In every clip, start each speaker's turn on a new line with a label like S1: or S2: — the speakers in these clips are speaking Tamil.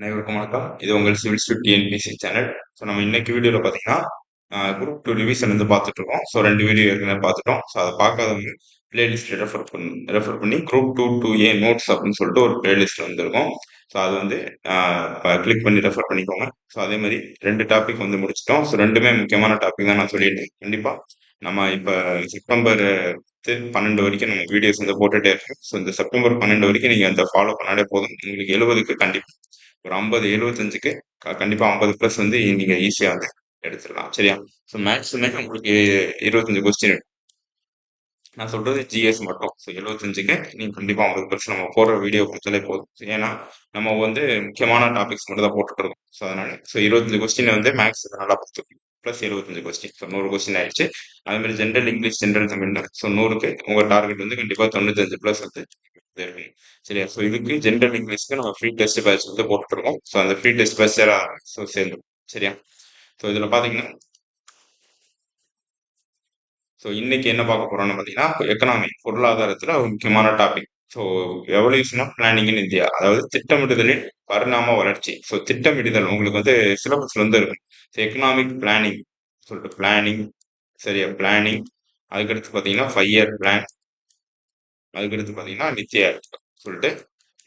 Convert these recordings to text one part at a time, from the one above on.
S1: அனைவருக்கும் வணக்கம். இது உங்கள் civil stood TNPSC channel. So நம்ம இன்னைக்கு வீடியோவில் பார்த்தீங்கன்னா குரூப் டூ ரிவிஷன் வந்து பார்த்துட்டு இருக்கோம். ஸோ 2 வீடியோ ஏற்கனவே பார்த்துட்டோம். ஸோ அதை பார்க்காதவங்க பிளேலிஸ்ட் ரெஃபர் பண்ணி குரூப் டூ டூ ஏ நோட்ஸ் அப்படின்னு சொல்லிட்டு ஒரு பிளேலிஸ்ட் வந்துருக்கும். ஸோ அது வந்து கிளிக் பண்ணி ரெஃபர் பண்ணிக்கோங்க. ஸோ அதே மாதிரி 2 டாபிக் வந்து முடிச்சிட்டோம். ஸோ 2மே முக்கியமான டாபிக் தான் நான் சொல்லிட்டேன். கண்டிப்பாக நம்ம இப்போ செப்டம்பர் 12 வரைக்கும் நம்ம வீடியோஸ் வந்து போட்டுட்டே இருக்கோம். ஸோ இந்த செப்டம்பர் 12 வரைக்கும் நீங்கள் அந்த ஃபாலோ பண்ணாலே போதும். உங்களுக்கு 70க்கு கண்டிப்பாக ஒரு 50 75க்கு கண்டிப்பா 50 பிளஸ் வந்து நீங்க ஈஸியா வந்து எடுத்துடலாம். சரியா? ஸோ மேக்ஸிமம் உங்களுக்கு 25 கொஸ்டின். நான் சொல்றது ஜிஎஸ் மட்டும். ஸோ 75க்கு நீங்க கண்டிப்பா 50 பிளஸ் நம்ம போடுற வீடியோ பொறுத்தாலே போதும். ஏன்னா நம்ம வந்து முக்கியமான டாபிக்ஸ் மட்டும் தான் போட்டுட்டு இருக்கோம். ஸோ அதனால 25 கொஸ்டின் வந்து மேக்ஸ் நல்லா பார்த்துக்கணும். Plus 75 question. ஸோ 100 கொஸ்டின் ஆயிடுச்சு. அதே மாதிரி general English, general Tamil. So 100க்கு உங்க டார்கெட் வந்து கண்டிப்பா 95 பிளஸ் வந்து இருக்கணும். சரியா? ஸோ இதுக்கு ஜென்ரல் இங்கிலீஷ்க்கு நம்ம ஃப்ரீ டெஸ்ட் பேட்ச் வந்து போட்டுருக்கோம். ஸோ அந்த ஃப்ரீ டெஸ்ட் பேட்ச் சேர்ந்து சரியா? ஸோ இதுல பாத்தீங்கன்னா ஸோ இன்னைக்கு என்ன பார்க்க போறோம்னு பார்த்தீங்கன்னா எக்கனாமி பொருளாதாரத்துல ஒரு முக்கியமான topic. So evolution of planning in India, அதாவது திட்டமிடுதலின் பரிணாம வளர்ச்சி. ஸோ திட்டமிடுதல் உங்களுக்கு வந்து சிலபஸ்ல வந்து இருக்கும். ஸோ எக்கனாமிக் பிளானிங் சொல்லிட்டு பிளானிங். சரியா? பிளானிங். அதுக்கடுத்து பார்த்தீங்கன்னா 5 இயர் பிளான். அதுக்கடுத்து பார்த்தீங்கன்னா நித்தி ஆயோக் சொல்லிட்டு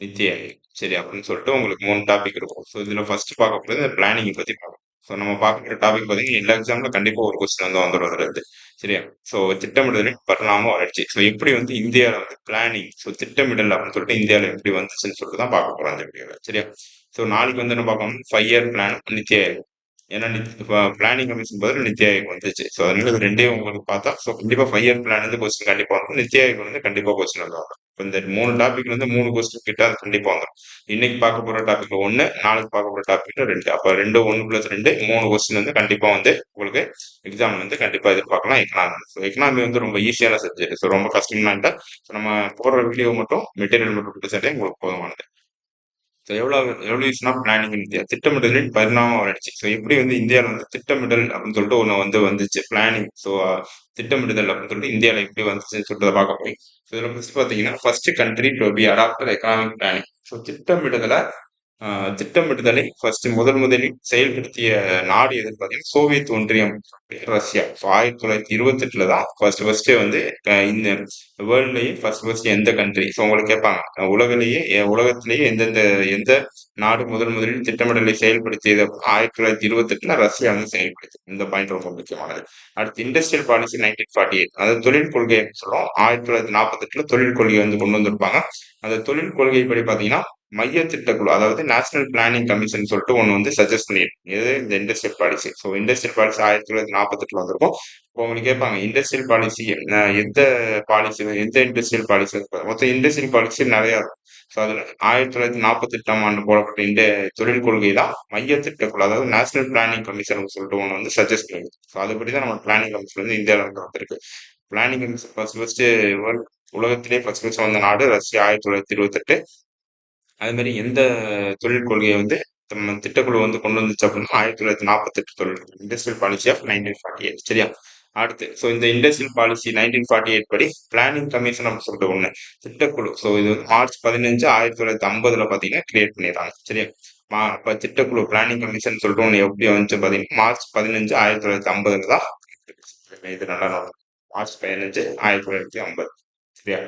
S1: நித்தி ஆயோக். சரி அப்படின்னு சொல்லிட்டு உங்களுக்கு 3 டாபிக் இருக்கும். ஸோ இதுல ஃபர்ஸ்ட் பார்க்க போகிறது பிளானிங் பத்தி பார்க்கலாம். ஸோ நம்ம பார்க்குற டாபிக் பார்த்தீங்கன்னா எல்லா எக்ஸாம்ல கண்டிப்பா ஒரு கொஸ்டின் வந்து வந்துடும் அதுல இருந்து. சரியா? ஸோ திட்டமிடலின் பரிணாம வளர்ச்சி. ஸோ எப்படி வந்து இந்தியாவில் வந்து பிளானிங், ஸோ திட்டமிடல் அப்படின்னு சொல்லிட்டு இந்தியாவில் எப்படி வந்துச்சுன்னு சொல்லிட்டு தான் பார்க்க போறோம் அந்த வீடியோவில். சரியா? ஸோ நாளைக்கு வந்து என்ன பார்க்கணும், 5 இயர் பிளான், நித்தி ஆயோக். ஏன்னா பிளானிங் கமிஷன் பதில் நித்தி ஆயோக் வந்துச்சு. ஸோ அதனால இது ரெண்டையும் உங்களுக்கு பார்த்தா ஸோ கண்டிப்பா 5 இயர் பிளான் வந்து கொஸ்டின் கண்டிப்பா வரும். நித்தி ஆயோக் வந்து கண்டிப்பா கொஸ்டின் வந்து வரும். இப்ப இந்த 3 டாபிக்ல இருந்து 3 கொஸ்டின் கிட்ட அது கண்டிப்பா வந்துடும். இன்னைக்கு பார்க்க போற டாபிக்ல 1, நாளைக்கு பார்க்க போற டாபிக்ல 2. அப்ப 2 1 பிளஸ் 2 3 கொஸ்டின் வந்து கண்டிப்பா வந்து உங்களுக்கு எக்ஸாம் வந்து கண்டிப்பா எதிர்பார்க்கலாம். எக்கனாமி. ஸோ எக்கனாமி வந்து ரொம்ப ஈஸியான சப்ஜெக்ட். ஸோ ரொம்ப கஷ்டம்னா இல்லை. ஸோ நம்ம போடுற வீடியோ மட்டும் மெட்டீரியல் மட்டும் கொடுத்தாலே உங்களுக்கு போதுமானது. So evolution of planning in India, திட்டமிடலின் பரிணாம வளர்ச்சி. ஸோ எப்படி வந்து இந்தியாவில் வந்து திட்டமிடல் அப்படின்னு சொல்லிட்டு ஒன்று வந்து வந்துச்சு பிளானிங். ஸோ திட்டமிடுதல் அப்படின்னு சொல்லிட்டு இந்தியாவில் எப்படி வந்துச்சுன்னு சொல்லிட்டு பார்க்க போய். ஸோ இதில் ஃபர்ஸ்ட் பார்த்தீங்கன்னா first country to be adapted economic planning. So திட்டமிடுதலை ஃபர்ஸ்ட் முதலில் செயல்படுத்திய நாடு எதுன்னு பார்த்தீங்கன்னா சோவியத் ஒன்றியம், ரஷ்யா. ஸோ 1928 தான் ஃபர்ஸ்ட் வந்து இந்த வேர்ல்ட்லயே ஃபர்ஸ்ட் எந்த கண்ட்ரி. ஸோ உங்களுக்கு கேட்பாங்க உலகத்திலேயே எந்த நாடு முதலில் திட்டமிடலை செயல்படுத்தியது. 1928 ரஷ்யா வந்து செயல்படுத்தி. இந்த பாயிண்ட் ரொம்ப முக்கியமானது. அடுத்து இண்டஸ்ட்ரியல் பாலிசி 1948, அதாவது தொழில் கொள்கை சொல்லுவோம். 1948 தொழில் கொள்கை வந்து கொண்டு வந்திருப்பாங்க. அந்த தொழில் கொள்கை படி பாத்தீங்கன்னா மைய திட்டக்குழு, அதாவது நேஷனல் பிளானிங் கமிஷன் சொல்லிட்டு ஒண்ணு வந்து சஜஸ்ட் பண்ணிருக்கு. எது இந்த industrial policy. So industrial policy 1948 வந்திருக்கும். இப்போ உங்களுக்கு கேட்பாங்க இண்டஸ்ட்ரியல் பாலிசி எந்த பாலிசி, எந்த இண்டஸ்ட்ரியல் பாலிசி, மொத்தம் இண்டஸ்ட்ரியல் பாலிசி நிறைய இருக்கும். ஸோ அதுல 1948ஆம் ஆண்டு போடப்பட்ட இந்த தொழில் கொள்கை தான் மைய திட்டக்குழு, அதாவது நேஷனல் பிளானிங் கமிஷன் சொல்லிட்டு ஒன்று வந்து சஜஸ்ட் பண்ணிருக்கு. ஸோ அதுபடி தான் நம்ம பிளானிங் கமிஷன் வந்து இந்தியாவில் வந்து வந்திருக்கு. பிளானிங் கமிஷன் ஃபர்ஸ்ட் உலகத்திலே ஃபர்ஸ்ட் வந்த நாடு ரஷ்யா 1928. அதே மாதிரி எந்த தொழில் கொள்கையை வந்து நம்ம திட்டக்குழு வந்து கொண்டு வந்துச்சு அப்படின்னா 1948 தொழில் இண்டஸ்ட்ரியல் பாலிசி ஆஃப் 1948. சரியா? அடுத்து ஸோ இந்த இண்டஸ்ட்ரியல் பாலிசி 1948 படி பிளானிங் கமிஷன் அப்படின்னு சொல்லிட்டு ஒண்ணு திட்டக்குழு. ஸோ இது வந்து மார்ச் 15 1950 பாத்தீங்கன்னா கிரியேட் பண்ணிடுறாங்க. சரியா? அப்ப திட்டக்குழு பிளானிங் கமிஷன் சொல்லிட்டு ஒண்ணு எப்படி வந்துச்சு பாத்தீங்கன்னா மார்ச் 15 1950 தான். இது நல்லா நோட். மார்ச் 15 1950. சரியா?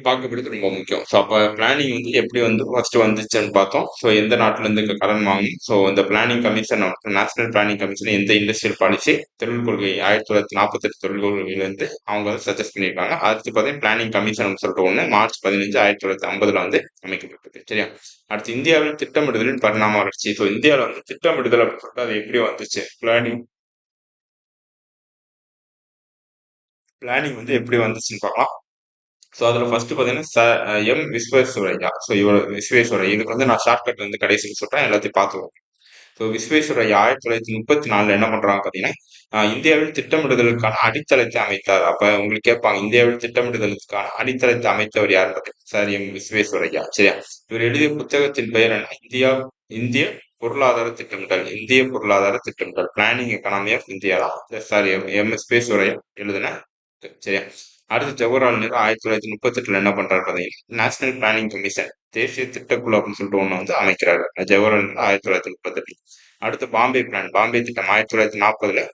S1: பார்க்கப்படுறது ரொம்ப முக்கியம். ஸோ அப்போ பிளானிங் வந்து எப்படி வந்து ஃபர்ஸ்ட் வந்துச்சுன்னு பார்த்தோம். ஸோ எந்த நாட்டுல இருந்து கடன் வாங்கணும். ஸோ இந்த planning commission, national planning commission எந்த இண்டஸ்ட்ரியல் பாலிசி தொழில் கொள்கை 1948 தொழில் கொள்கையிலேருந்து அவங்க வந்து சஜஸ்ட் பண்ணியிருக்காங்க. அடுத்து பார்த்தீங்கன்னா பிளானிங் கமிஷன் சொல்லிட்டு ஒன்று மார்ச் 15 1950 வந்து அமைக்கப்பட்டது. சரியா? அடுத்து இந்தியாவில் திட்டமிடுதலின் பரிணாம வளர்ச்சி. ஸோ இந்தியாவில் வந்து திட்டமிடுதல் அப்படின்னு சொல்லிட்டு அது எப்படி வந்துச்சு, பிளானிங் பிளானிங் வந்து எப்படி வந்துச்சுன்னு பார்க்கலாம். ஸோ அதில் ஃபர்ஸ்ட் பார்த்தீங்கன்னா எம் விஸ்வேஸ்வரையா. ஸோ இவர் விஸ்வேஸ்வரையா, இதுக்கு வந்து நான் ஷார்ட்கட் வந்து கடைசியில் சொல்கிறேன், எல்லாத்தையும் பார்த்துருவோம். ஸோ விஸ்வேஸ்வரையா 1934 என்ன பண்றாங்க பார்த்தீங்கன்னா இந்தியாவில் திட்டமிடுதலுக்கான அடித்தளத்தை அமைத்தார். அப்ப உங்களுக்கு கேட்பாங்க இந்தியாவில் திட்டமிடுதலுக்கான அடித்தளத்தை அமைத்தவர் யார் பார்த்தீங்கன்னா சார் எம் விஸ்வேஸ்வரையா. சரியா? இவர் எழுதிய புத்தகத்தின் பெயர் என்ன? இந்திய பொருளாதார திட்டமிடல். இந்திய பொருளாதார திட்டமிடல், பிளானிங் எக்கானமி ஆஃப் இந்தியா தான் சார் எம் விஸ்வேஸ்வரையா எழுதின. சரியா? அடுத்து ஜவஹர்லால் நேரு 1938 என்ன பண்றாரு பாத்தீங்கன்னா நேஷனல் பிளானிங் கமிஷன், தேசிய திட்டக்குழு அப்படின்னு சொல்லிட்டு ஒண்ணு வந்து அமைக்கிறாரு ஜவஹர்லால் நேரு 1938. அடுத்து பாம்பே பிளான், பாம்பே திட்டம் 1940.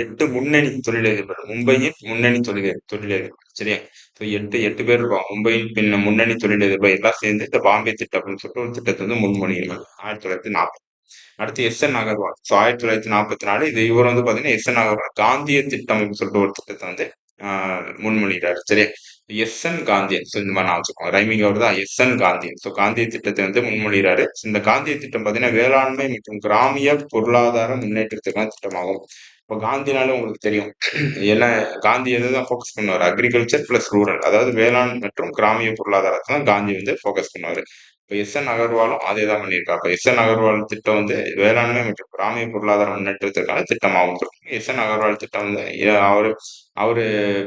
S1: 8 முன்னணி தொழிலதிபர், மும்பையின் முன்னணி தொழிலதிபர் சரியா. ஸோ எட்டு எட்டு பேர் இருப்பாங்க, மும்பையின் முன்னணி தொழிலதிபர் எல்லாம் சேர்ந்து இந்த பாம்பே திட்டம் அப்படின்னு சொல்லிட்டு ஒரு திட்டத்தை வந்து முன்மொழிகிறாங்க 1940. அடுத்து எஸ்.என். அகர்வால். ஸோ 1944 இது இவர் வந்து பாத்தீங்கன்னா எஸ்.என். அகர்வால் காந்திய திட்டம் அப்படின்னு சொல்லிட்டு ஒரு திட்டத்தை வந்து முன்மொழிகிறார் சரியா. எஸ்.என். காந்தியன். ஸோ இந்த மாதிரி நான் வச்சுக்கோங்க, ரைமிங் அவர் தான் எஸ்.என். காந்தியன். ஸோ காந்திய திட்டத்தை வந்து முன்மொழிகிறாரு. இந்த காந்திய திட்டம் பாத்தீங்கன்னா வேளாண்மை மற்றும் கிராமிய பொருளாதார முன்னேற்றத்துக்கான திட்டமாகும். இப்போ காந்தினால உங்களுக்கு தெரியும் என்ன, காந்தி எதுதான் ஃபோக்கஸ் பண்ணுவார், அக்ரிகல்ச்சர் பிளஸ் ரூரல், அதாவது வேளாண் மற்றும் கிராமிய பொருளாதாரத்தை தான் காந்தி வந்து ஃபோக்கஸ் பண்ணுவார். இப்போ எஸ்.என். அகர்வாலும் அதே தான் பண்ணியிருக்காரு. இப்போ எஸ்.என். அகர்வால் திட்டம் வந்து வேளாண்மை மற்றும் கிராமிய பொருளாதார முன்னேற்றத்திற்கான திட்டமாகும். எஸ்.என். அகர்வால் திட்டம் வந்து அவரு அவரு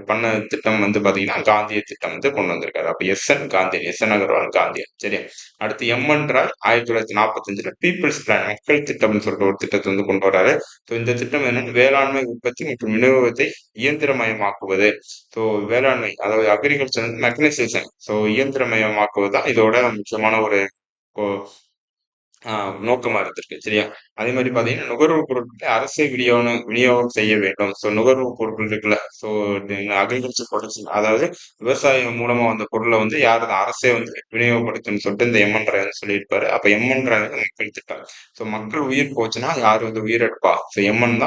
S1: பண்ண திட்டம் வந்து பாத்தீங்கன்னா காந்திய திட்டம் வந்து கொண்டு வந்திருக்காரு. அப்ப SN. Gandhian, SN. Agarwal Gandhian சரியா. அடுத்து எம்.என். ராய் 1945 பீப்புள்ஸ் பிளான், மக்கள் திட்டம்னு சொல்லிட்டு ஒரு திட்டத்தை வந்து கொண்டு வராரு. ஸோ இந்த திட்டம் என்னன்னு, வேளாண்மை உற்பத்தி மற்றும் விநியோகத்தை இயந்திரமயமாக்குவது. ஸோ வேளாண்மை அதாவது அக்ரிகல்ச்சர் மெக்கனைசேஷன், ஸோ இயந்திரமயமாக்குவது தான் இதோட முக்கியமான ஒரு நோக்கமா இருந்திருக்கு சரியா. அதே மாதிரி பாத்தீங்கன்னா நுகர்வு பொருட்களை அரசே விநியோகம் செய்ய வேண்டும். ஸோ நுகர்வு பொருட்கள் இருக்குல்ல, ஸோ அக்ரிகல்ச்சர் ப்ரொடக்ஷன், அதாவது விவசாயம் மூலமா வந்த பொருளை வந்து யார் அரசே வந்து விநியோகப்படுத்தணும்னு சொல்லிட்டு இந்த எம்.என். ராய் வந்து சொல்லியிருப்பாரு. அப்ப எம்.என். ராய் வந்து மக்கள் திட்டம். ஸோ மக்கள் உயிர் போச்சுன்னா யார் வந்து உயிரெடுப்பா? ஸோ எம்.என்.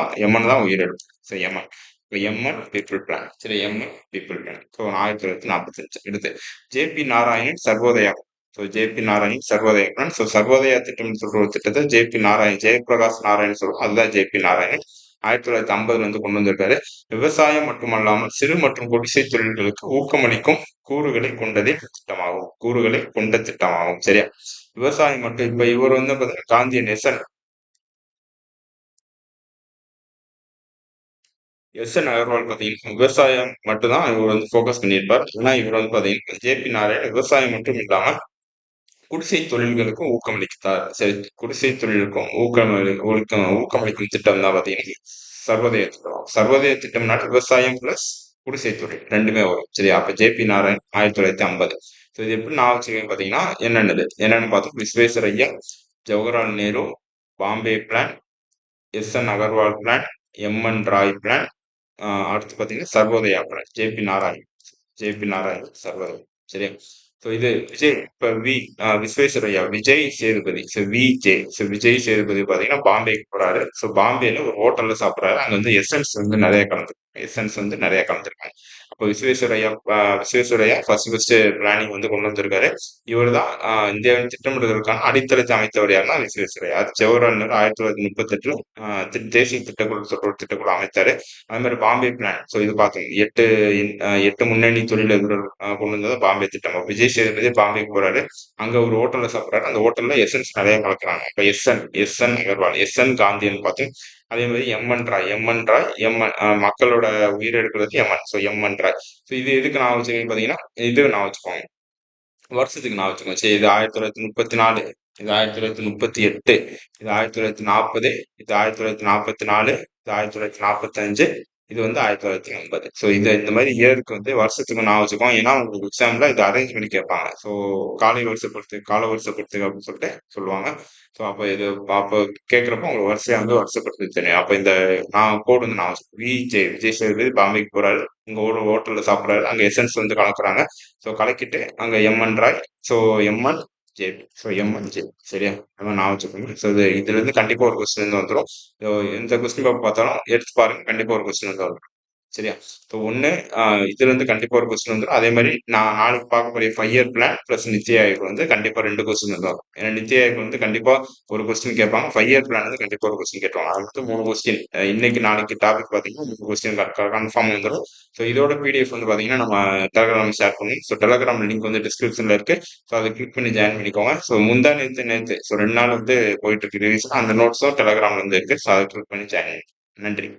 S1: தான் உயிரெடுப்பு. ஸோ எம்.என். இப்போ எம்.என். பீப்புள் பிளான் சரி, எம்.என். People plan. ஸோ 1945 எடுத்து JP. Narayanan Sarvodaya. So JP. Narayan Sarvodaya plan. So Sarvodaya திட்டம்னு சொல்ற ஒரு திட்டத்தை ஜே.பி. நாராயண், ஜெயபிரகாஷ் நாராயண் சொல்றோம், அதுதான் ஜே.பி. நாராயணன் 1950 வந்து கொண்டு வந்திருக்காரு. விவசாயம் மட்டுமல்லாமல் சிறு மற்றும் குடிசை தொழில்களுக்கு ஊக்கமளிக்கும் கூறுகளை கொண்டதே திட்டமாகும், கூறுகளை கொண்ட திட்டமாகும் சரியா. விவசாயம் மட்டும், இப்ப இவர் வந்து பாத்தீங்கன்னா காந்திய நேசன் எஸ்.என். அகர்வால் பாத்தீங்கன்னா விவசாயம் மட்டும் தான் இவர் வந்து ஃபோக்கஸ் பண்ணியிருப்பார். ஆனா இவர் வந்து பாத்தீங்கன்னா ஜே.பி. நாராயண் விவசாயம் மட்டும் இல்லாம குடிசை தொழில்களுக்கும் ஊக்கமளித்தார் சரி. குடிசை தொழிலுக்கும் ஊக்கமளிக்கும் திட்டம் தான் பாத்தீங்கன்னா சர்வோதய திட்டம். சர்வோதய திட்டம்னால விவசாயம் பிளஸ் குடிசை தொழில் ரெண்டுமே வரும் சரியா. அப்ப ஜே.பி. நாராயண் 1950. ஸோ இது எப்படி நான் வச்சுக்கேன் பாத்தீங்கன்னா என்னன்னு பார்த்தோம், Visvesvaraya, Jawaharlal Nehru, Bombay plan, S N. Agarwal plan, M N. Roy plan, அடுத்து பாத்தீங்கன்னா சர்வோதயா பிளான், ஜே.பி. நாராயண் சர்வோதயா சரியா. ஸோ இது விஜய், இப்ப Visvesvaraya, Vijay Sethupathi, so V J, so Vijay Sethupathi பாத்தீங்கன்னா பாம்பேக்கு போறாரு. ஸோ பாம்பேல ஒரு ஹோட்டல்ல சாப்பிடுறாரு. அங்க வந்து எசன்ஸ் வந்து நிறைய கலந்துருக்காங்க. அப்போ விஸ்வேஸ்வரய்யா ஃபர்ஸ்ட் பிளானிங் வந்து கொண்டு வந்திருக்காரு. இவர் தான் இந்தியாவின் திட்டமிடுவதற்கான அடித்தளத்தை அமைத்தவர் யாருன்னா விஸ்வேஸ்வரய்யா. அது ஜவஹர்லால் நேரு 1938 தேசிய திட்டக்குழு சொல்ற ஒரு திட்டக்குழு அமைத்தாரு. அதே மாதிரி பாம்பே பிளான், ஸோ இது பார்த்தோம், 8 முன்னணி தொழிலதிபர்கள் கொண்டு வந்தது பாம்பே திட்டம். விஜய் சேதுபதி பாம்பேக்கு போறாரு. அங்க ஒரு ஹோட்டல்ல சாப்பிடுறாரு. அந்த ஹோட்டல்ல எசன்ஸ் நிறைய கலக்குறாங்க. இப்ப எஸ்.என். அகர்வால், எஸ்.என். காந்தியன் பார்த்தோம். அதே மாதிரி எம்.என். ராய், மக்களோட உயிர் எடுக்கிறது எம்.என். ஸோ எம்.என். ராய். ஸோ இது எதுக்கு நான் வச்சுக்கேன் பாத்தீங்கன்னா, இது நான் வச்சுக்கோங்க வருஷத்துக்கு நான் வச்சுக்கோங்க சரி. இது 1934, இது 1938, இது 1940, இது 1944, இது 1945, இது வந்து 1950. ஸோ இந்த மாதிரி இயருக்கு வந்து வருஷத்துக்கு நான் வச்சுக்கோம். ஏன்னா உங்களுக்கு எக்ஸாம்ல இது அரேஞ்ச் பண்ணி கேட்பாங்க. ஸோ கால வருஷப்படுத்து அப்படின்னு சொல்லிட்டு சொல்லுவாங்க. ஸோ அப்போ அப்போ கேட்குறப்போ உங்களுக்கு வரிசையா வந்து வருஷப்படுத்தி தெரியும். அப்போ இந்த கோடு வந்து நான் வச்சுக்கோங்க. விஜய் சேதுபதி பாம்பேக்கு போறாரு. இங்க ஒரு ஹோட்டல்ல சாப்பிடுறாரு. அங்க எசன்ஸ் வந்து கலக்குறாங்க. ஸோ கலக்கிட்டு அங்க M N. Roy, so M N. J P. So M N. J சரியா. நம்ம நான் வச்சுக்கோங்க. ஸோ இதுல இருந்து கண்டிப்பா ஒரு கொஸ்டின் வந்து வந்துடும். எந்த கொஸ்டின் பேப்பர் பார்த்தாலும் எடுத்து பாருங்க, கண்டிப்பா ஒரு கொஸ்டின் வந்து வந்துடும் சரியா. ஸோ ஒண்ணு இதுல இருந்து கண்டிப்பா ஒரு கொஸ்டின் வந்துடும். அதே மாதிரி நான் நாளைக்கு பார்க்கக்கூடிய 5 year plan plus NITI Aayog வந்து கண்டிப்பா 2 கொஸ்டின் வந்து வரும். ஏன்னா நித்தி ஆயோக் வந்து கண்டிப்பா ஒரு கொஸ்டின் கேட்பாங்க, 5 இயர் பிளான் வந்து கண்டிப்பா ஒரு கொஸ்டின் கேட்பாங்க. அது வந்து 3 கொஸ்டின் இன்னைக்கு நாளைக்கு டாபிக் பாத்தீங்கன்னா 3 கொஸ்டின் கன்ஃபார்ம் வந்துடும். ஸோ இதோட பிடிஎஃப் வந்து பாத்தீங்கன்னா நம்ம டெலகிராம் ஷேர் பண்ணி, ஸோ டெலகிராம் லிங்க் வந்து டிஸ்கிரிப்ஷன்ல இருக்கு. ஸோ அதை கிளிக் பண்ணி ஜாயின் பண்ணிக்கோங்க. ஸோ நேத்து ஸோ 2 நாள் வந்து போயிட்டு இருக்கு ரிவிஷன். அந்த நோட்ஸும் டெலகிராம்ல இருந்து இருக்கு. ஸோ அதை கிளிக் பண்ணி ஜாயின். நன்றி.